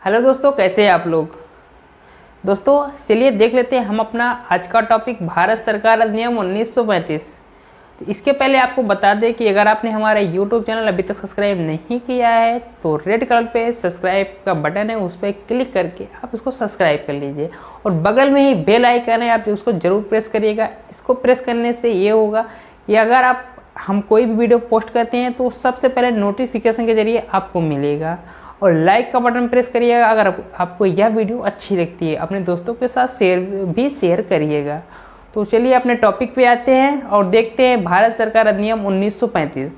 Hello दोस्तों, कैसे हैं आप लोग। दोस्तों चलिए देख लेते हैं हम अपना आज का टॉपिक भारत सरकार अधिनियम 1935। तो इसके पहले आपको बता दें कि अगर आपने हमारा यूट्यूब चैनल अभी तक सब्सक्राइब नहीं किया है तो रेड कलर पे सब्सक्राइब का बटन है, उस पर क्लिक करके आप इसको सब्सक्राइब कर लीजिए और बगल में ही बेल आइकन है, आप उसको ज़रूर प्रेस करिएगा। इसको प्रेस करने से ये होगा कि अगर हम कोई भी वीडियो पोस्ट करते हैं तो सबसे पहले नोटिफिकेशन के जरिए आपको मिलेगा। और लाइक का बटन प्रेस करिएगा अगर आपको यह वीडियो अच्छी लगती है। अपने दोस्तों के साथ शेयर करिएगा। तो चलिए अपने टॉपिक पे आते हैं और देखते हैं भारत सरकार अधिनियम 1935।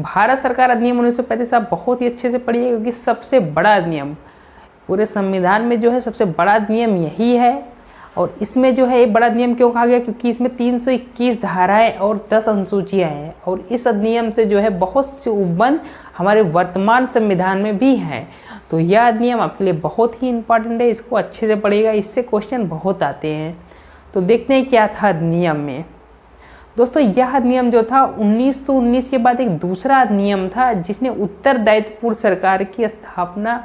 भारत सरकार अधिनियम 1935 आप बहुत ही अच्छे से पढ़िए, क्योंकि सबसे बड़ा अधिनियम पूरे संविधान में जो है सबसे बड़ा अधिनियम यही है। और इसमें जो है ये बड़ा अधिनियम क्यों कहा गया, क्योंकि इसमें 321 धाराएं और 10 अनुसूचियाँ हैं। और इस अधिनियम से जो है बहुत से उपबंध हमारे वर्तमान संविधान में भी हैं। तो यह अधिनियम आपके लिए बहुत ही इम्पॉर्टेंट है, इसको अच्छे से पढ़िएगा, इससे क्वेश्चन बहुत आते हैं। तो देखते हैं क्या था अधिनियम में। दोस्तों यह अधिनियम जो था 1919 के बाद एक दूसरा अधिनियम था जिसने उत्तरदायित्वपूर्ण सरकार की स्थापना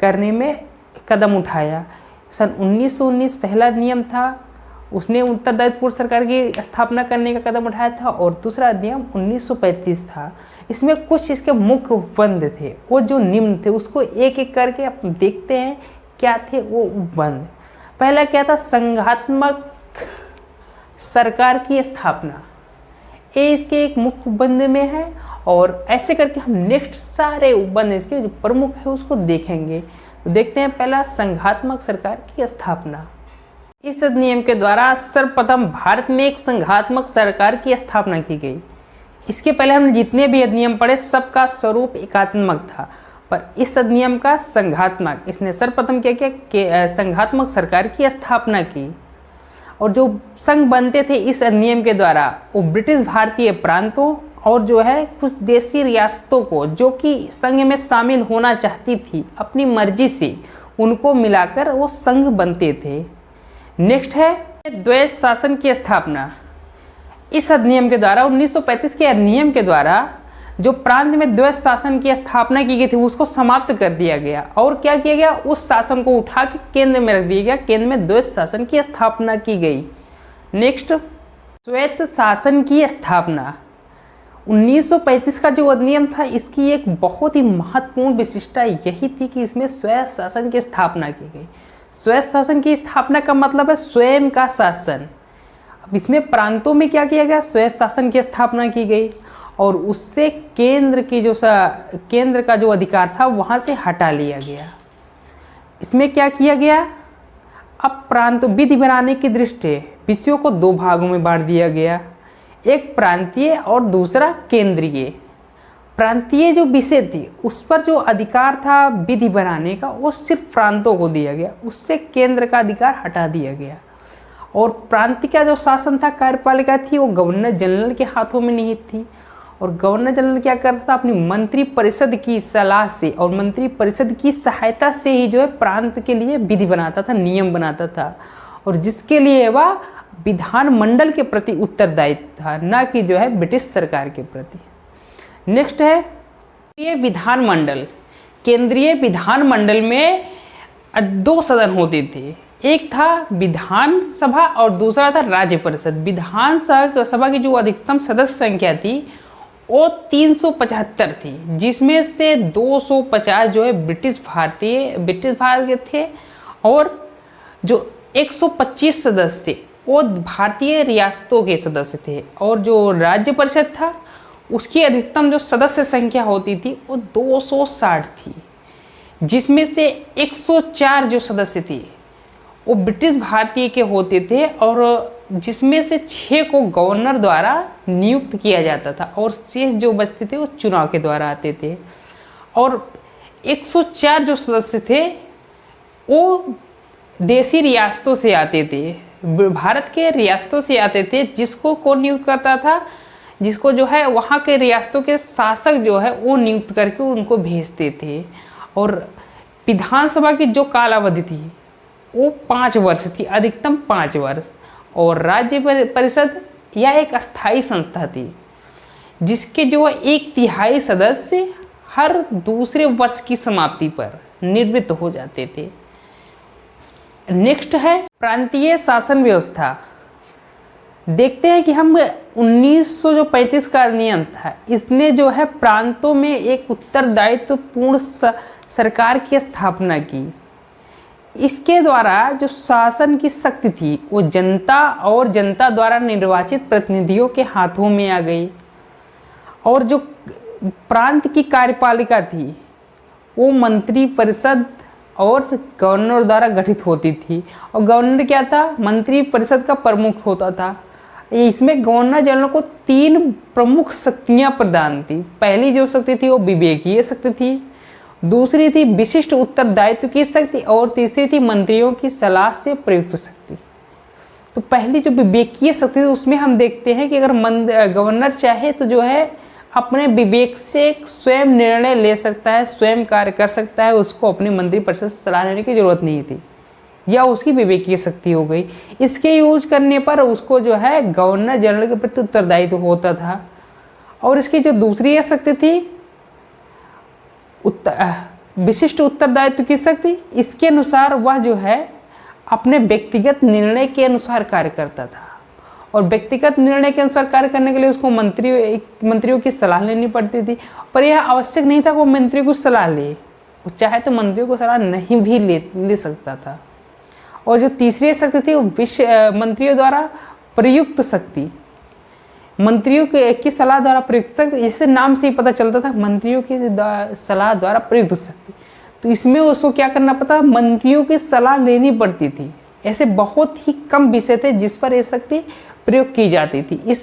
करने में कदम उठाया। सन 1919 पहला अधिनियम था, उसने उत्तरदायित्वपूर्ण सरकार की स्थापना करने का कदम उठाया था। और दूसरा अधिनियम 1935 था। इसमें कुछ इसके मुख्य उपबंध थे, वो जो निम्न थे उसको एक एक करके आप देखते हैं क्या थे वो उपबंध। पहला क्या था, संघात्मक सरकार की स्थापना, ये इसके एक मुख्य उपबंध में है। और ऐसे करके हम नेक्स्ट सारे उपबंध इसके जो प्रमुख है उसको देखेंगे। तो देखते हैं पहला, संघात्मक सरकार की स्थापना। इस अधिनियम के द्वारा सर्वप्रथम भारत में एक संघात्मक सरकार की स्थापना की गई। इसके पहले हमने जितने भी अधिनियम पढ़े सबका स्वरूप एकात्मक था, पर इस अधिनियम का संघात्मक, इसने सर्वप्रथम क्या किया, संघात्मक सरकार की स्थापना की। और जो संघ बनते थे इस अधिनियम के द्वारा वो ब्रिटिश भारतीय प्रांतों और जो है कुछ देशी रियासतों को जो कि संघ में शामिल होना चाहती थी अपनी मर्जी से, उनको मिलाकर वो संघ बनते थे। नेक्स्ट है द्वैध शासन की स्थापना। इस अधिनियम के द्वारा 1935 के अधिनियम के द्वारा जो प्रांत में द्वैध शासन की स्थापना की गई थी उसको समाप्त कर दिया गया। और क्या किया गया, उस शासन को उठा के केंद्र में रख दिया गया, केंद्र में द्वैध शासन की स्थापना की गई। नेक्स्ट, स्वायत्त शासन की स्थापना। 1935 का जो अधिनियम था इसकी एक बहुत ही महत्वपूर्ण विशिष्टता यही थी कि इसमें स्वायत्त शासन की स्थापना की गई। स्वायत्त शासन की स्थापना का मतलब है स्वयं का शासन। अब इसमें प्रांतों में क्या किया गया, स्वायत्त शासन की स्थापना की गई और उससे केंद्र का जो अधिकार था वहाँ से हटा लिया गया। इसमें क्या किया गया, अब प्रांत विधि बनाने की दृष्टि विषयों को दो भागों में बांट दिया गया, एक प्रांतीय और दूसरा केंद्रीय। प्रांतीय जो विषय थे उस पर जो अधिकार था विधि बनाने का वो सिर्फ प्रांतों को दिया गया, उससे केंद्र का अधिकार हटा दिया गया। और प्रांत का जो शासन था, कार्यपालिका थी, वो गवर्नर जनरल के हाथों में निहित थी। और गवर्नर जनरल क्या करता था, अपनी मंत्री परिषद की सलाह से और मंत्री परिषद की सहायता से ही जो है प्रांत के लिए विधि बनाता था, नियम बनाता था, और जिसके लिए वह विधानमंडल के प्रति उत्तरदायित्व था, ना कि जो है ब्रिटिश सरकार के प्रति। नेक्स्ट है केंद्रीय विधानमंडल। केंद्रीय विधानमंडल में दो सदन होते थे, एक था विधानसभा और दूसरा था राज्य परिषद। विधानसभा की जो अधिकतम सदस्य संख्या थी वो 375 थी, जिसमें से 250 जो है ब्रिटिश भारत के थे और जो 125 सदस्य वो भारतीय रियासतों के सदस्य थे। और जो राज्य परिषद था उसकी अधिकतम जो सदस्य संख्या होती थी वो 260 थी, जिसमें से 104 जो सदस्य थे वो ब्रिटिश भारतीय के होते थे और जिसमें से 6 को गवर्नर द्वारा नियुक्त किया जाता था और शेष जो बचते थे वो चुनाव के द्वारा आते थे। और 104 जो सदस्य थे वो देशी रियासतों से आते थे, भारत के रियासतों से आते थे, जिसको कौन नियुक्त करता था, जिसको जो है वहाँ के रियासतों के शासक जो है वो नियुक्त करके उनको भेजते थे। और विधानसभा की जो कालावधि थी वो 5 वर्ष थी, अधिकतम 5 वर्ष। और राज्य परिषद यह एक अस्थायी संस्था थी जिसके जो 1/3 सदस्य हर दूसरे वर्ष की समाप्ति पर निवृत्त हो जाते थे। नेक्स्ट है प्रांतीय शासन व्यवस्था। देखते हैं कि हम 1935 का नियम था, इसने जो है प्रांतों में एक उत्तरदायित्व पूर्ण सरकार की स्थापना की। इसके द्वारा जो शासन की शक्ति थी वो जनता और जनता द्वारा निर्वाचित प्रतिनिधियों के हाथों में आ गई, और जो प्रांत की कार्यपालिका थी वो मंत्री परिषद और गवर्नर द्वारा गठित होती थी। और गवर्नर क्या था? मंत्री परिषद का प्रमुख होता था। इसमें गवर्नर जनरल को 3 प्रमुख शक्तियां प्रदान थी। पहली जो शक्ति थी वो विवेकीय शक्ति थी, दूसरी थी विशिष्ट उत्तरदायित्व की शक्ति, और तीसरी थी मंत्रियों की सलाह से प्रयुक्त शक्ति। तो पहली जो विवेकीय शक्ति थी उसमें हम देखते हैं कि अगर गवर्नर चाहे तो जो है अपने विवेक से स्वयं निर्णय ले सकता है, स्वयं कार्य कर सकता है, उसको अपनी मंत्री परिषद से सलाह लेने की जरूरत नहीं थी, या उसकी विवेकीय शक्ति हो गई। इसके यूज करने पर उसको जो है गवर्नर जनरल के प्रति उत्तरदायित्व होता था। और इसकी जो दूसरी शक्ति थी विशिष्ट उत्तरदायित्व की शक्ति, इसके अनुसार वह जो है अपने व्यक्तिगत निर्णय के अनुसार कार्य करता था, और व्यक्तिगत निर्णय के अनुसार कार्य करने के लिए उसको मंत्रियों की सलाह लेनी पड़ती थी। पर यह आवश्यक नहीं था कि वो मंत्रियों की सलाह ले, वो चाहे तो मंत्रियों को सलाह नहीं भी ले सकता था। और जो तीसरी शक्ति थी वो मंत्रियों द्वारा प्रयुक्त शक्ति, मंत्रियों की सलाह द्वारा प्रयुक्त शक्ति, इससे नाम से ही पता चलता था मंत्रियों की सलाह द्वारा प्रयुक्त शक्ति। तो इसमें उसको क्या करना पड़ता? मंत्रियों की सलाह लेनी पड़ती थी। ऐसे बहुत ही कम विषय थे जिस पर यह शक्ति प्रयोग की जाती थी। इस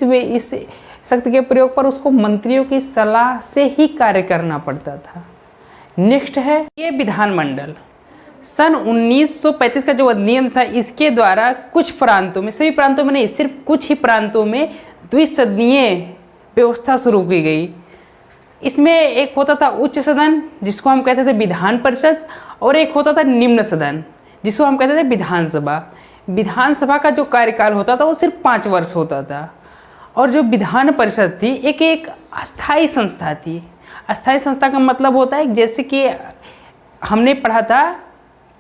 शक्ति के प्रयोग पर उसको मंत्रियों की सलाह से ही कार्य करना पड़ता था। नेक्स्ट है ये विधानमंडल। सन 1935 का जो अधिनियम था, इसके द्वारा कुछ प्रांतों में, सभी प्रांतों में नहीं, सिर्फ कुछ ही प्रांतों में द्विसदनीय व्यवस्था शुरू की गई। इसमें एक होता था उच्च सदन जिसको हम कहते थे विधान परिषद, और एक होता था निम्न सदन जिसको हम कहते थे विधानसभा। विधानसभा का जो कार्यकाल होता था वो सिर्फ 5 वर्ष होता था। और जो विधान परिषद थी एक अस्थायी संस्था थी। अस्थायी संस्था का मतलब होता है जैसे कि हमने पढ़ा था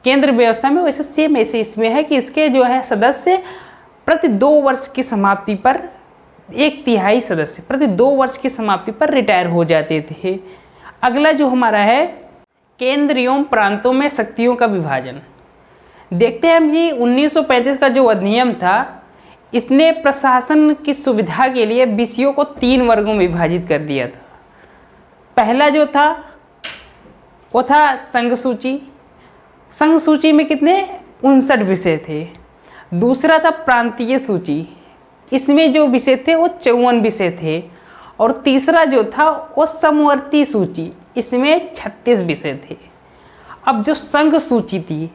केंद्र व्यवस्था में, वैसे सेम ऐसे इसमें है कि इसके जो है सदस्य प्रति 2 वर्ष की समाप्ति पर, 1/3 सदस्य प्रति 2 वर्ष की समाप्ति पर रिटायर हो जाते थे। अगला जो हमारा है केंद्र एवं प्रांतों में शक्तियों का विभाजन। देखते हैं हम ये 1935 का जो अधिनियम था, इसने प्रशासन की सुविधा के लिए विषयों को 3 वर्गों में विभाजित कर दिया था। पहला जो था वो था संघ सूची। संघ सूची में कितने? 59 विषय थे। दूसरा था प्रांतीय सूची, इसमें जो विषय थे वो 54 विषय थे। और तीसरा जो था वो समवर्ती सूची, इसमें 36 विषय थे। अब जो संघ सूची थी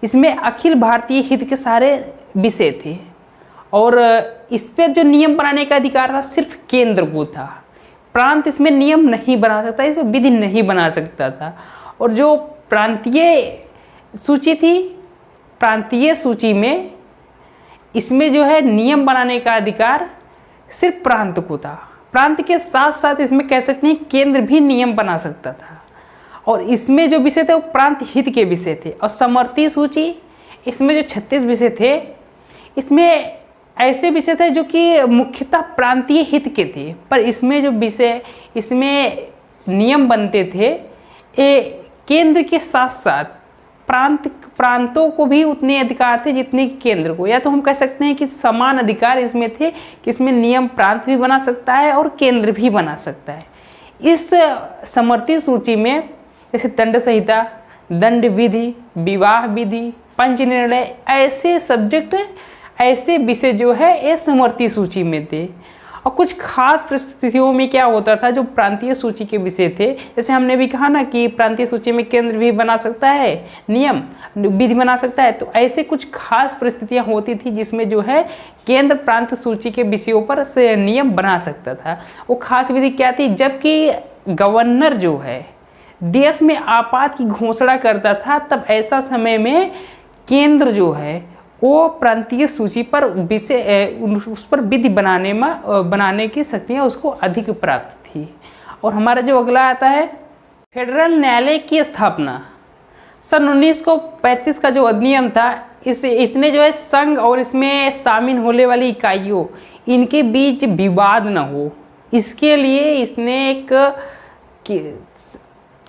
इसमें अखिल भारतीय हित के सारे विषय थे, और इस पर जो नियम बनाने का अधिकार था सिर्फ केंद्र को था। प्रांत इसमें नियम नहीं बना सकता, इसमें विधि नहीं बना सकता था। और जो प्रांतीय सूची थी, प्रांतीय सूची में इसमें जो है नियम बनाने का अधिकार सिर्फ प्रांत को था। प्रांत के साथ साथ इसमें कह सकते हैं केंद्र भी नियम बना सकता था। और इसमें जो विषय थे वो प्रांत हित के विषय थे। और समवर्ती सूची, इसमें जो 36 विषय थे, इसमें ऐसे विषय थे जो कि मुख्यतः प्रांतीय हित के थे, पर इसमें जो विषय, इसमें नियम बनते थे केंद्र के साथ साथ प्रांतों को भी उतने अधिकार थे जितने केंद्र को। या तो हम कह सकते हैं कि समान अधिकार इसमें थे कि इसमें नियम प्रांत भी बना सकता है और केंद्र भी बना सकता है। इस समवर्ती सूची में जैसे दंड संहिता, दंड विधि, विवाह विधि, पंच निर्णय, ऐसे सब्जेक्ट, ऐसे विषय जो है ये समवर्ती सूची में थे। और कुछ खास परिस्थितियों में क्या होता था, जो प्रांतीय सूची के विषय थे, जैसे हमने भी कहा ना कि प्रांतीय सूची में केंद्र भी बना सकता है, नियम विधि बना सकता है, तो ऐसे कुछ खास परिस्थितियां होती थी जिसमें जो है केंद्र प्रांत सूची के विषयों पर से नियम बना सकता था। वो खास विधि क्या थी? जबकि गवर्नर जो है देश में आपात की घोषणा करता था, तब ऐसा समय में केंद्र जो है वो प्रांतीय सूची पर विषय, उस पर विधि बनाने की शक्तियाँ उसको अधिक प्राप्त थी। और हमारा जो अगला आता है फेडरल न्यायालय की स्थापना। सन 1935 का जो अधिनियम था इसने जो है संघ और इसमें शामिल होने वाली इकाइयों इनके बीच विवाद न हो, इसके लिए इसने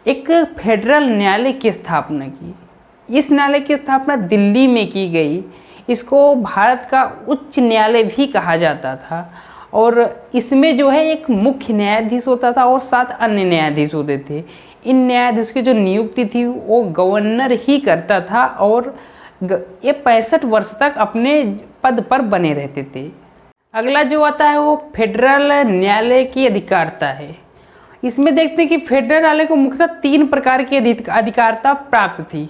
एक फेडरल न्यायालय की स्थापना की। इस न्यायालय की स्थापना दिल्ली में की गई। इसको भारत का उच्च न्यायालय भी कहा जाता था और इसमें जो है एक मुख्य न्यायाधीश होता था और 7 अन्य न्यायाधीश होते थे। इन न्यायाधीश की जो नियुक्ति थी वो गवर्नर ही करता था और ये 65 वर्ष तक अपने पद पर बने रहते थे। अगला जो आता है वो फेडरल न्यायालय की अधिकारिता है। इसमें देखते हैं कि फेडरल न्यायालय को मुख्यतः 3 प्रकार की अधिकारिता प्राप्त थी।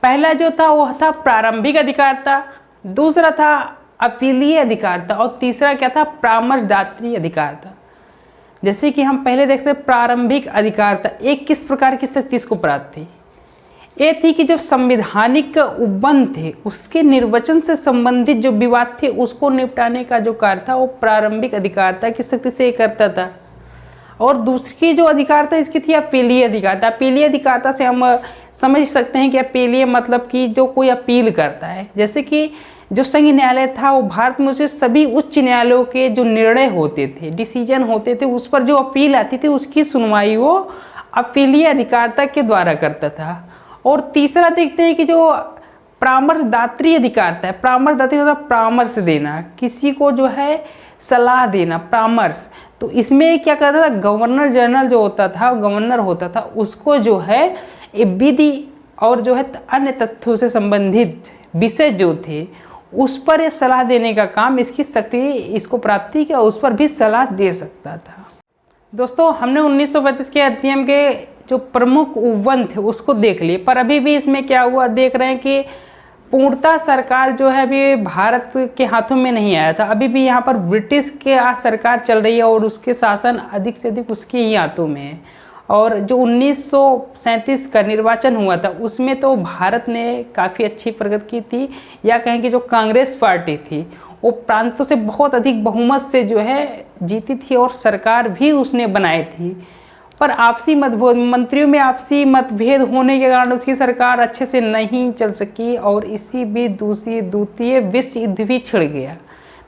पहला जो था वह था प्रारंभिक अधिकारिता, दूसरा था अपीलीय अधिकारिता और तीसरा क्या था, परामर्शदात्री अधिकारिता। जैसे कि हम पहले देखते हैं प्रारंभिक अधिकारिता एक किस प्रकार की शक्ति इसको प्राप्त थी। ये थी कि जो संवैधानिक उपबंध थे उसके निर्वचन से संबंधित जो विवाद थे उसको निपटाने का जो कार्य था वो प्रारंभिक अधिकारिता की शक्ति से करता था। और दूसरी जो अधिकारिता इसकी थी अपीलीय अधिकारिता। अपीलीय अधिकारिता से हम समझ सकते हैं कि अपीलीय मतलब कि जो कोई अपील करता है। जैसे कि जो संघ न्यायालय था वो भारत में उसे सभी उच्च न्यायालयों के जो निर्णय होते थे, डिसीजन होते थे, उस पर जो अपील आती थी उसकी सुनवाई वो अपीलीय अधिकारिता के द्वारा करता था। और तीसरा देखते हैं कि जो परामर्शदात्री अधिकारिता है। परामर्शदात्री मतलब परामर्श देना, किसी को जो है सलाह देना, परामर्श। तो इसमें क्या करता था, गवर्नर जनरल जो होता था, गवर्नर होता था, उसको जो है विधि और जो है अन्य तथ्यों से संबंधित विषय जो थे उस पर ये सलाह देने का काम इसकी शक्ति इसको प्राप्त थी कि उस पर भी सलाह दे सकता था। दोस्तों हमने 1935 के अधिनियम के जो प्रमुख उपबंध थे उसको देख लिए, पर अभी भी इसमें क्या हुआ देख रहे हैं कि पूर्णतः सरकार जो है अभी भारत के हाथों में नहीं आया था। अभी भी यहाँ पर ब्रिटिश के सरकार चल रही है और उसके शासन अधिक से अधिक उसके ही हाथों में है। और जो 1937 का निर्वाचन हुआ था उसमें तो भारत ने काफ़ी अच्छी प्रगति की थी, या कहें कि जो कांग्रेस पार्टी थी वो प्रांतों से बहुत अधिक बहुमत से जो है जीती थी और सरकार भी उसने बनाई थी। पर आपसी मंत्रियों में आपसी मतभेद होने के कारण उसकी सरकार अच्छे से नहीं चल सकी और इसी भी द्वितीय विश्व युद्ध भी छिड़ गया।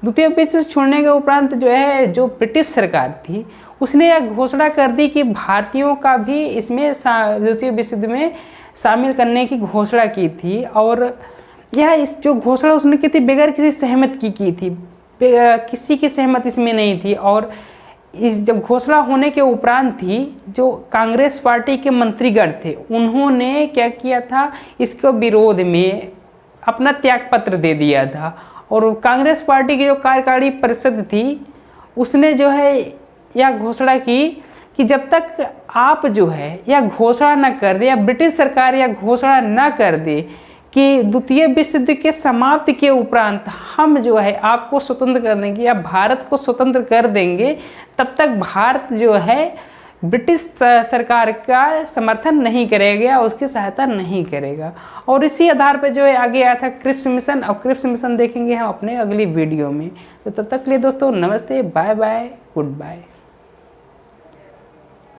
द्वितीय विश्व युद्ध छोड़ने के उपरांत जो है जो ब्रिटिश सरकार थी उसने यह घोषणा कर दी कि भारतीयों का भी इसमें द्वितीय विश्व युद्ध में शामिल करने की घोषणा की थी। और यह इस जो घोषणा उसने की थी बगैर किसी सहमत की थी, किसी की सहमति इसमें नहीं थी। और इस जब घोषणा होने के उपरांत ही जो कांग्रेस पार्टी के मंत्रीगण थे उन्होंने क्या किया था, इसके विरोध में अपना त्यागपत्र दे दिया था। और कांग्रेस पार्टी की जो कार्यकारिणी परिषद थी उसने जो है यह घोषणा की कि जब तक आप जो है यह घोषणा न कर दे या ब्रिटिश सरकार यह घोषणा न कर दे कि द्वितीय विश्व युद्ध के समाप्ति के उपरांत हम जो है आपको स्वतंत्र कर देंगे या भारत को स्वतंत्र कर देंगे, तब तक भारत जो है ब्रिटिश सरकार का समर्थन नहीं करेगा, उसकी सहायता नहीं करेगा। और इसी आधार पर जो है आगे आया था क्रिप्स मिशन। और क्रिप्स मिशन देखेंगे हम अपने अगली वीडियो में। तो तब तक के लिए दोस्तों नमस्ते, बाय बाय, गुड बाय।